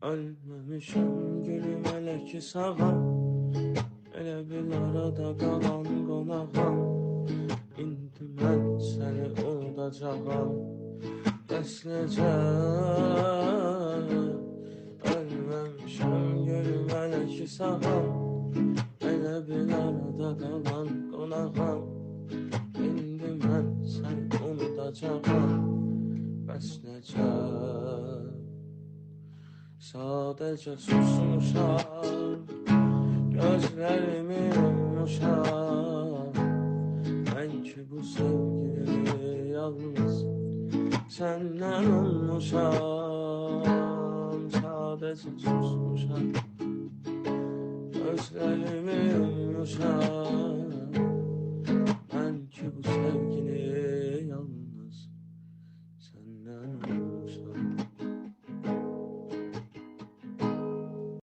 Ölmemişim gülüm elə ki sağam, elə bil arada qalan qonağam. İndi mən səni unudacağam, bəs necə? Ölməmişim gülüm elə ki sağam, elə bil arada qalan qonağam. İndi mən səni unudacağam, bəs necə? Sadəcə susmuşam, gözlərimi yummuşam. Mən ki bu sevgini yalnız səndən ummuşam. Sadəcə susmuşam, gözlərimi yummuşam.